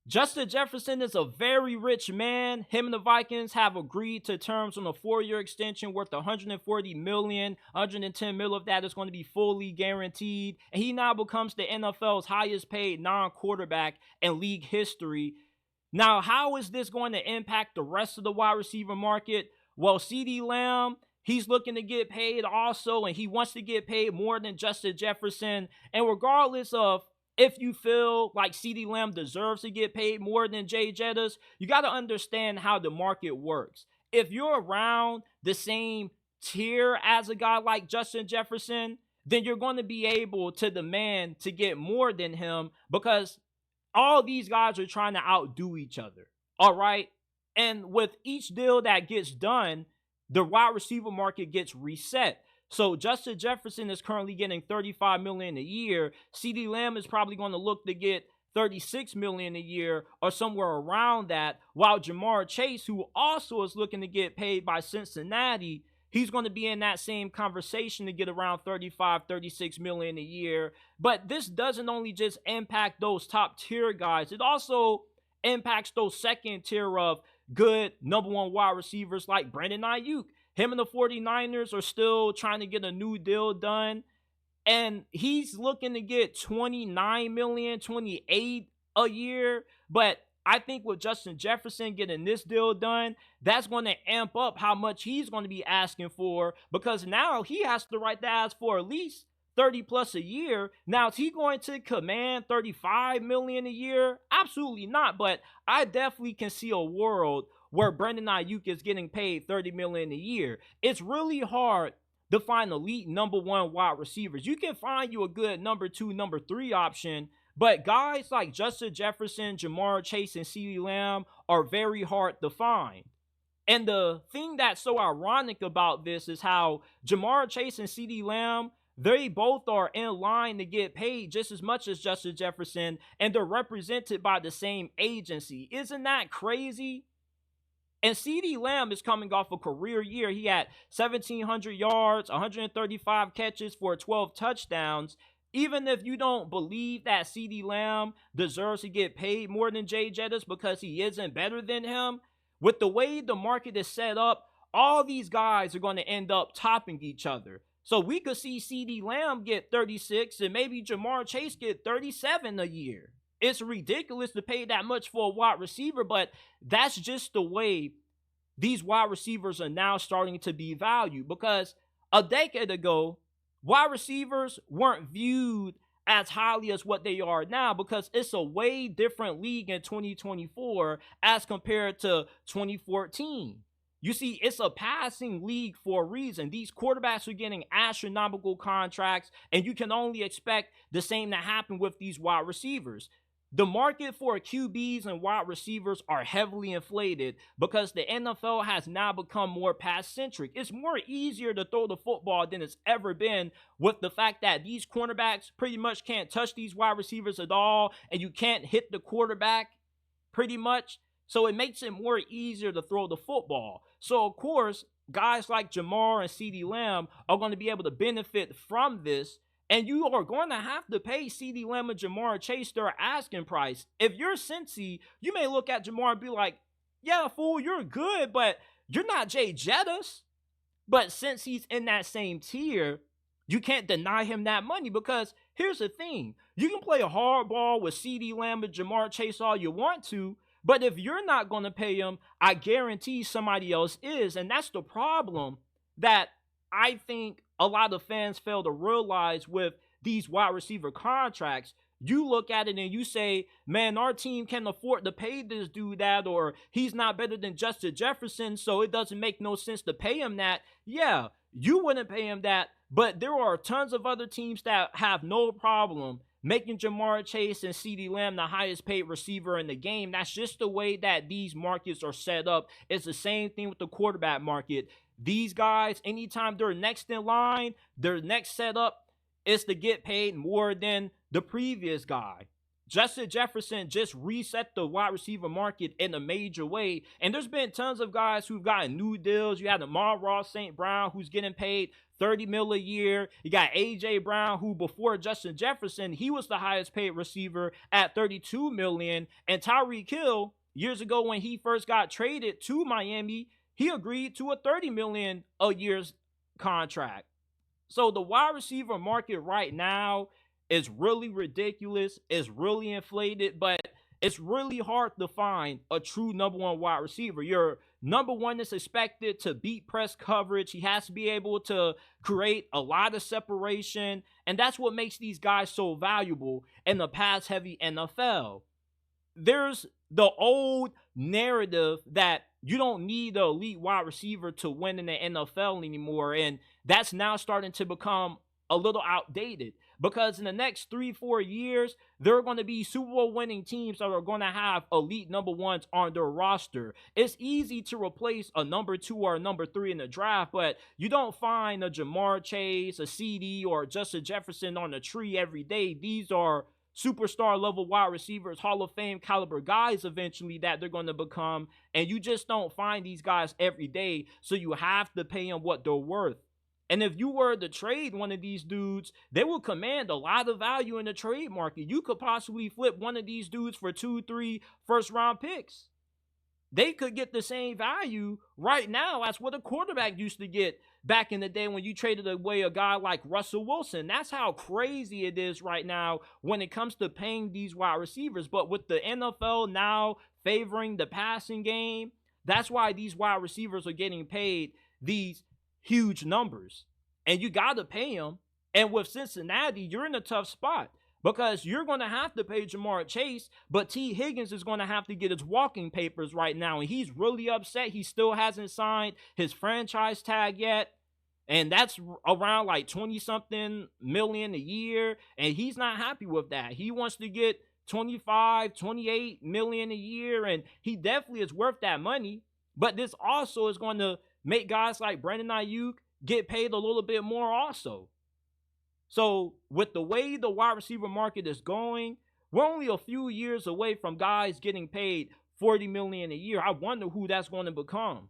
Justin Jefferson is a very rich man. Him and the Vikings have agreed to terms on a 4-year extension worth 140 million. 110 mil of that is going to be fully guaranteed. And he now becomes the NFL's highest paid non-quarterback in league history. Now, how is this going to impact the rest of the wide receiver market? Well, Ceedee Lamb, he's looking to get paid also, and he wants to get paid more than Justin Jefferson. And regardless of if you feel like Ceedee Lamb deserves to get paid more than Jay Jettas, you got to understand how the market works. If you're around the same tier as a guy like Justin Jefferson, then you're going to be able to demand to get more than him because all these guys are trying to outdo each other. All right. And with each deal that gets done, the wide receiver market gets reset. So Justin Jefferson is currently getting $35 million a year. Ceedee Lamb is probably going to look to get $36 million a year or somewhere around that, while Jamarr Chase, who also is looking to get paid by Cincinnati, he's going to be in that same conversation to get around $35, $36 million a year. But this doesn't only just impact those top tier guys, it also impacts those second tier of good number one wide receivers like Brandon Ayuk. Him and the 49ers are still trying to get a new deal done. And he's looking to get 29 million, 28 a year. But I think with Justin Jefferson getting this deal done, that's going to amp up how much he's going to be asking for, because now he has the right to ask for at least 30 plus a year. Now, is he going to command 35 million a year? Absolutely not. But I definitely can see a world where Brandon Ayuk is getting paid 30 million a year. It's really hard to find elite number one wide receivers. You can find you a good number two, number three option, but guys like Justin Jefferson, Jamarr Chase, and Ceedee Lamb are very hard to find. And the thing that's so ironic about this is how Jamarr Chase and Ceedee Lamb, they both are in line to get paid just as much as Justin Jefferson, and they're represented by the same agency. Isn't that crazy? And Ceedee Lamb is coming off a career year. He had 1,700 yards, 135 catches for 12 touchdowns. Even if you don't believe that Ceedee Lamb deserves to get paid more than Jay Jettas because he isn't better than him, with the way the market is set up, all these guys are going to end up topping each other. So we could see Ceedee Lamb get 36 and maybe Jamarr Chase get 37 a year. It's ridiculous to pay that much for a wide receiver, but that's just the way these wide receivers are now starting to be valued, because a decade ago, wide receivers weren't viewed as highly as what they are now, because it's a way different league in 2024 as compared to 2014. You see, it's a passing league for a reason. These quarterbacks are getting astronomical contracts, and you can only expect the same to happen with these wide receivers. The market for QBs and wide receivers are heavily inflated because the NFL has now become more pass-centric. It's more easier to throw the football than it's ever been, with the fact that these cornerbacks pretty much can't touch these wide receivers at all, and you can't hit the quarterback pretty much. So it makes it more easier to throw the football. So, of course, guys like Jamarr and Ceedee Lamb are going to be able to benefit from this. And you are going to have to pay Ceedee Lamb and Jamarr Chase their asking price. If you're Cincy, you may look at Jamarr and be like, yeah, fool, you're good, but you're not Jay Jettas. But since he's in that same tier, you can't deny him that money, because here's the thing. You can play a hardball with Ceedee Lamb and Jamarr Chase all you want to, but if you're not going to pay him, I guarantee somebody else is. And that's the problem that I think a lot of fans fail to realize with these wide receiver contracts. You look at it and you say, man, our team can't afford to pay this dude that, or he's not better than Justin Jefferson, so it doesn't make no sense to pay him that. Yeah, you wouldn't pay him that, but there are tons of other teams that have no problem making Jamarr Chase and Ceedee Lamb the highest paid receiver in the game. That's just the way that these markets are set up. It's the same thing with the quarterback market. These guys, anytime they're next in line, their next setup is to get paid more than the previous guy. Justin Jefferson just reset the wide receiver market in a major way. And there's been tons of guys who've gotten new deals. You had Amon-Ra St. Brown, who's getting paid 30 mil a year. You got AJ Brown, who before Justin Jefferson, he was the highest paid receiver at 32 million. And Tyreek Hill, years ago when he first got traded to Miami, he agreed to a 30 million a year's contract. So the wide receiver market right now is really ridiculous. It's really inflated, but it's really hard to find a true number one wide receiver. Your number one is expected to beat press coverage. He has to be able to create a lot of separation, and that's what makes these guys so valuable in the pass-heavy NFL. There's the old narrative that you don't need an elite wide receiver to win in the NFL anymore, and that's now starting to become a little outdated, because in the next 3-4 years, there are going to be Super Bowl winning teams that are going to have elite number ones on their roster. It's easy to replace a number 2 or a number 3 in the draft, but you don't find a Jamarr Chase, a Ceedee, or Justin Jefferson on the tree every day. These are superstar level wide receivers, Hall of Fame caliber guys eventually that they're going to become, and you just don't find these guys every day, so you have to pay them what they're worth. And if you were to trade one of these dudes, they will command a lot of value in the trade market. You could possibly flip one of these dudes for 2-3 first-round picks. They could get the same value right now as what a quarterback used to get back in the day when you traded away a guy like Russell Wilson. That's how crazy it is right now when it comes to paying these wide receivers. But with the NFL now favoring the passing game, that's why these wide receivers are getting paid these huge numbers, and you got to pay them. And with Cincinnati, you're in a tough spot because you're going to have to pay Jamarr Chase, but T. Higgins is going to have to get his walking papers right now, and he's really upset. He still hasn't signed his franchise tag yet, and that's around like 20-something million a year, and he's not happy with that. He wants to get 25, 28 million a year, and he definitely is worth that money, but this also is going to make guys like Brandon Ayuk get paid a little bit more also. So with the way the wide receiver market is going, we're only a few years away from guys getting paid $40 million a year. I wonder who that's going to become.